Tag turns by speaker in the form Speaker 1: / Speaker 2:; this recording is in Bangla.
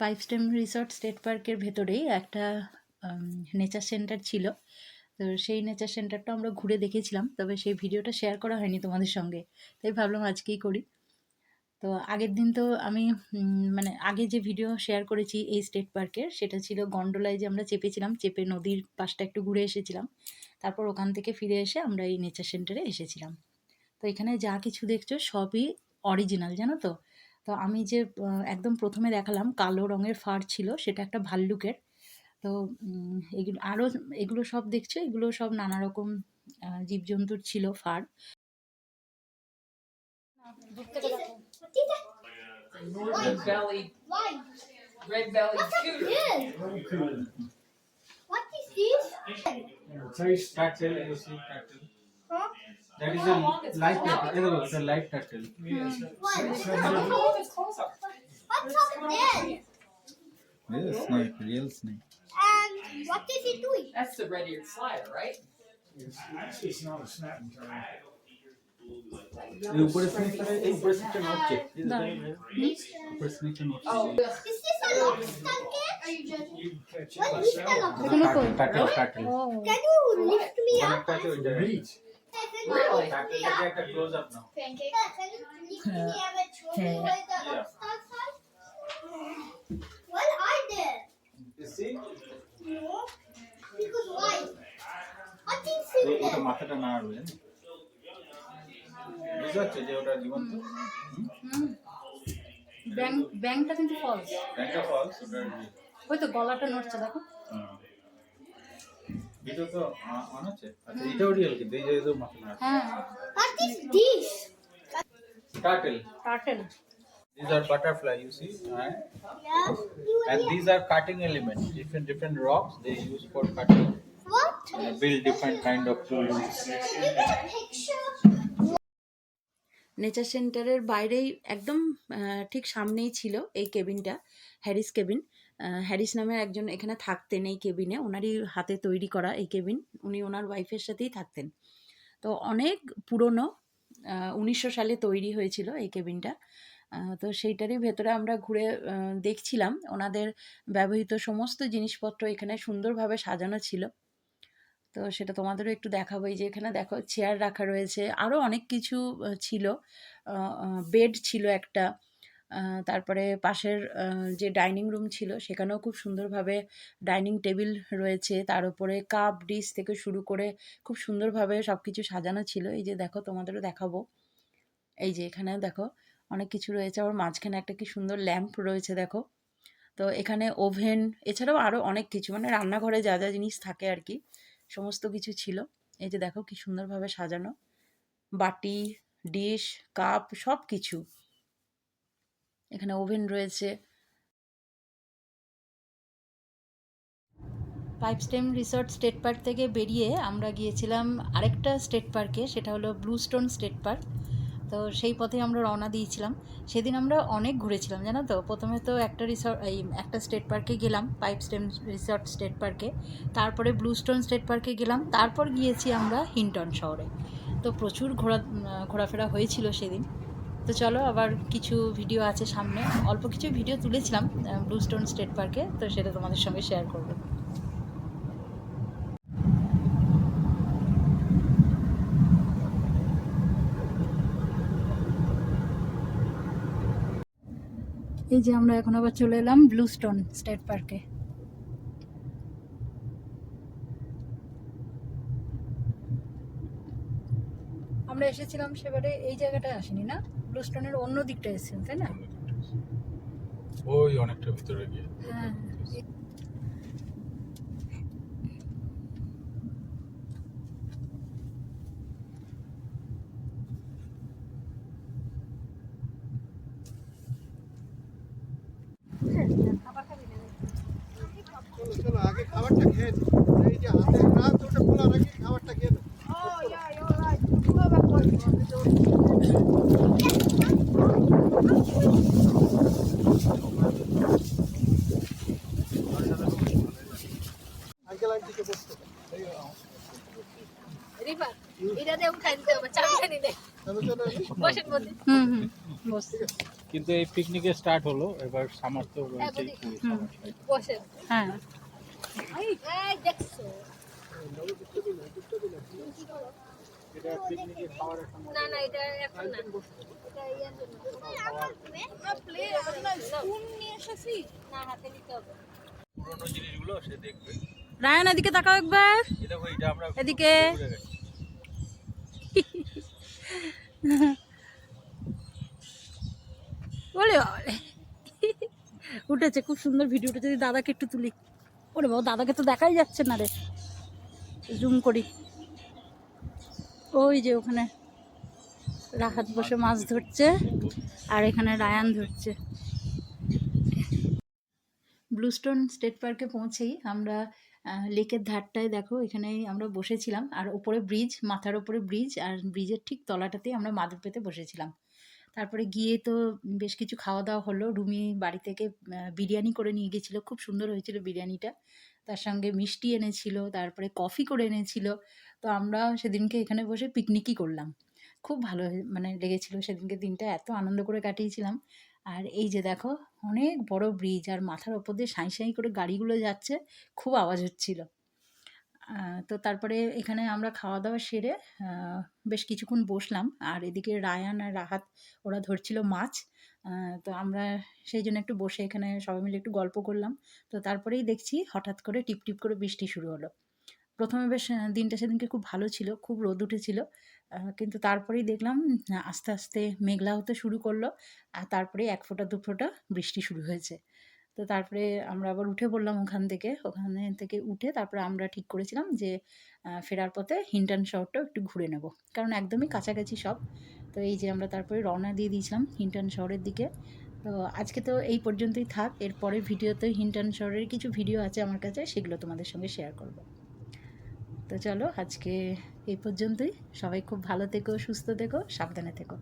Speaker 1: পাইপ স্টেম রিসর্ট স্টেট পার্কের ভেতরেই একটা নেচার সেন্টার ছিল। তো সেই নেচার সেন্টারটা আমরা ঘুরে দেখেছিলাম, তবে সেই ভিডিওটা শেয়ার করা হয়নি তোমাদের সঙ্গে, তাই ভাবলাম আজকেই করি। তো আগের দিন তো আমি মানে আগে যে ভিডিও শেয়ার করেছি এই স্টেট পার্কের, সেটা ছিল গন্ডোলায় যে আমরা চেপেছিলাম, চেপে নদীর পাশটা একটু ঘুরে এসেছিলাম। তারপর ওখান থেকে ফিরে এসে আমরা এই নেচার সেন্টারে এসেছিলাম। তো এখানে যা কিছু দেখছো সবই অরিজিনাল, জানো তো। তো আমি যে একদম প্রথমে দেখালাম কালো রঙের ফার ছিল, সেটা একটা ভাল্লুকের। তো এগুলো আরও, এগুলো সব দেখছো, এগুলো সব নানা রকম জীবজন্তুর ছিল fur.
Speaker 2: Red-bellied scooter.
Speaker 3: What is this?
Speaker 2: Size turtle, you see turtle.
Speaker 3: Huh?
Speaker 2: That is a live turtle. It's a live turtle.
Speaker 3: What?
Speaker 2: Close up.
Speaker 3: What's up there?
Speaker 4: This is snake, real snake.
Speaker 3: And what is he doing?
Speaker 5: That's the red-eared slider, right?
Speaker 2: It's not a snapping turtle.
Speaker 4: এই উপরে snake এই উপরে snake নড়ছে। উপরে snake নড়ছে।
Speaker 5: Oh,
Speaker 3: Is this a lobster cage? Are you joking?
Speaker 2: You can catch it
Speaker 3: What
Speaker 2: by
Speaker 3: is the
Speaker 2: sound.
Speaker 3: lobster?
Speaker 4: Turtle.
Speaker 3: Can you lift me up?
Speaker 4: অনেকটা আছে ওই জায়গায়।
Speaker 2: Reach.
Speaker 3: Hey, can you
Speaker 5: Really?
Speaker 3: lift me
Speaker 4: টার্টলটাকে
Speaker 3: up?
Speaker 4: একটা close up now.
Speaker 3: Pancake. Can you lift me up and show me where the lobsters are? Well, I did.
Speaker 4: You see?
Speaker 3: No. Because why? What is in
Speaker 4: ওটা
Speaker 3: there?
Speaker 4: মাথাটা নাড়বে জানো? বুঝতে পারছো যে ওটা জীবন্ত?
Speaker 1: ব্যাংকটা কিন্তু ফলস,
Speaker 4: ব্যাংকটা ফলস ওটা
Speaker 1: ওই তো গলাটা নড়ছে দেখো।
Speaker 4: ভিডিও তো অন আছে। আচ্ছা এটাও রিয়েল কিন্তু এই যে মাথা নাড়ছে।
Speaker 1: হ্যাঁ,
Speaker 3: What is this?
Speaker 4: Turtle.
Speaker 1: Turtle.
Speaker 4: These are butterfly, you see,
Speaker 3: Yeah.
Speaker 4: and these are cutting elements. Different rocks they use for cutting.
Speaker 3: What?
Speaker 4: Build different kind of tools.
Speaker 3: Give me a picture.
Speaker 1: Nature সেন্টারের বাইরেই একদম ঠিক সামনেই ছিল এই কেবিনটা, হ্যারিস কেবিন। হ্যারিস নামের একজন এখানে থাকতেন এই কেবিনে, ওনারই হাতে তৈরি করা এই কেবিন। উনি ওনার ওয়াইফের সাথেই থাকতেন। তো অনেক পুরনো, 1900 সালে তৈরি হয়েছিল এই কেবিনটা। তো সেইটারই ভেতরে আমরা ঘুরে দেখছিলাম, ওনাদের ব্যবহৃত সমস্ত জিনিসপত্র এখানে সুন্দরভাবে সাজানো ছিল। তো সেটা তোমাদেরও একটু দেখাবো। এই যে এখানে দেখো চেয়ার রাখা রয়েছে, আরও অনেক কিছু ছিল, বেড ছিল একটা, তারপরে পাশের যে ডাইনিং রুম ছিল সেখানেও খুব সুন্দরভাবে ডাইনিং টেবিল রয়েছে, তার উপরে কাপ ডিশ থেকে শুরু করে খুব সুন্দরভাবে সব কিছু সাজানো ছিল। এই যে দেখো, তোমাদেরও দেখাবো, এই যে এখানে দেখো অনেক কিছু রয়েছে, আবার মাঝখানে একটা কি সুন্দর ল্যাম্প রয়েছে দেখো। তো এখানে ওভেন, এছাড়াও আরও অনেক কিছু, মানে রান্নাঘরে যা যা জিনিস থাকে আর কি, সমস্ত কিছু ছিল। এই যে দেখো কি সুন্দরভাবে সাজানো, বাটি, ডিশ, কাপ, সব কিছু। এখানে ওভেন রয়েছে। Pipe stem resort state park থেকে বেরিয়ে আমরা গিয়েছিলাম আরেকটা স্টেট পার্কে, সেটা হলো ব্লু স্টোন স্টেট পার্ক। তো সেই পথে আমরা রওনা দিয়েছিলাম। সেদিন আমরা অনেক ঘুরেছিলাম, জানো তো। প্রথমে তো একটা স্টেট পার্কে গেলাম, পাইপ স্টেম রিসর্ট স্টেট পার্কে, তারপরে ব্লু স্টোন স্টেট পার্কে গেলাম, তারপর গিয়েছি আমরা হিন্টন শহরে। তো প্রচুর ঘোরাফেরা হয়েছিল সেদিন। তো চলো, আবার কিছু ভিডিও আছে সামনে, অল্প কিছু ভিডিও তুলেছিলাম ব্লু স্টোন স্টেট পার্কে, তো সেটা তোমাদের সঙ্গে শেয়ার করবো। এই যে আমরা এখন আবার চলে এলাম ব্লু স্টোন স্টেট পার্কে। আমরা এসেছিলাম সেবারে এই জায়গাটায় আসিনি না, ব্লু স্টোনের অন্য দিকটা এসেছিলাম, তাই না?
Speaker 4: ওই অনেকটা ভিতরে গিয়ে।
Speaker 1: হ্যাঁ,
Speaker 6: চলো আগে খাবারটা খেয়ে নি। এই যে হাতের কাজ ওটা খোলা রাখি, খাবারটা খেয়ে নো। আঙ্কেল আন্টিকে বসতে চলো চলো
Speaker 1: হুম হুম
Speaker 7: বসছে।
Speaker 2: কিন্তু এই পিকনিকে স্টার্ট হলো এবার সামার তো রয়েছেই
Speaker 7: হুম। হ্যাঁ
Speaker 3: এই দেখছো না না এটা এখন না এটা ইয়ার জন্য স্পুন নিয়ে এসেছি না হাতে নিতে হবে
Speaker 4: পুরোনো জিনিসগুলো সে দেখবে।
Speaker 7: রায়ান এদিকে তাকাও একবার,
Speaker 4: এই দেখো এটা আমরা
Speaker 7: এদিকে।
Speaker 4: ঘুরে গেছি।
Speaker 7: বলে বাবারে। উঠেছে, খুব সুন্দর ভিডিওটা, যদি দাদাকে একটু তুলি। ওরে বাবা, দাদাকে তো দেখাই যাচ্ছে না রে, জুম করি। ওই যে ওখানে রাহাত বসে মাছ ধরছে আর এখানে রায়ান ধরছে। ব্লুস্টোন স্টেট পার্কে পৌঁছেই আমরা লেকের ধারটায় দেখো এখানেই আমরা বসেছিলাম, আর ওপরে ব্রিজ, মাথার ওপরে ব্রিজ, আর ব্রিজের ঠিক তলাটাতেই আমরা মাদুর পেতে বসেছিলাম। তারপরে গিয়ে তো বেশ কিছু খাওয়া দাওয়া হলো। রুমি বাড়ি থেকে বিরিয়ানি করে নিয়ে গেছিলো, খুব সুন্দর হয়েছিল বিরিয়ানিটা। তার সঙ্গে মিষ্টি এনেছিল, তারপরে কফি করে এনেছিল। তো আমরা সেদিনকে এখানে বসে পিকনিকই করলাম। খুব ভালো মানে লেগেছিল সেদিনকে, দিনটা এত আনন্দ করে কাটিয়েছিলাম। আর এই যে দেখো অনেক বড় ব্রিজ, আর মাথার ওপর দিয়ে সাঁই সাঁই করে গাড়িগুলো যাচ্ছে, খুব আওয়াজ হচ্ছিল। তো তারপরে এখানে আমরা খাওয়া দাওয়া সেরে বেশ কিছুক্ষণ বসলাম, আর এদিকে রায়ান আর রাহাত ওরা ধরছিল মাছ। তো আমরা সেই জন্য একটু বসে এখানে সবাই মিলে একটু গল্প করলাম। তো তারপরেই দেখছি হঠাৎ করে টিপ টিপ করে বৃষ্টি শুরু হলো। প্রথমে বেশ দিনটা সেদিনকে খুব ভালো ছিল, খুব রোদ উঠেছিল, কিন্তু তারপরেই দেখলাম আস্তে আস্তে মেঘলা হতে শুরু করলো, আর তারপরে এক ফোঁটা দু ফোঁটা বৃষ্টি শুরু হয়েছে। তো তারপরে আমরা আবার উঠে পড়লাম ওখানে থেকে উঠে তারপরে আমরা ঠিক করেছিলাম যে ফেরার পথে হিন্টন শহরটাও একটু ঘুরে নেব, কারণ একদমই কাছাকাছি সব। তো এই যে আমরা তারপরে রওনা দিয়ে দিয়েছিলাম হিন্টন শহরের দিকে। তো আজকে তো এই পর্যন্তই থাক, এরপরের ভিডিওতে হিন্টন শহরের কিছু ভিডিও আছে আমার কাছে, সেগুলো তোমাদের সঙ্গে শেয়ার করব। তো চলো আজকে এই পর্যন্তই। সবাই খুব ভালো থেকো, সুস্থ থেকো, সাবধানে থেকো।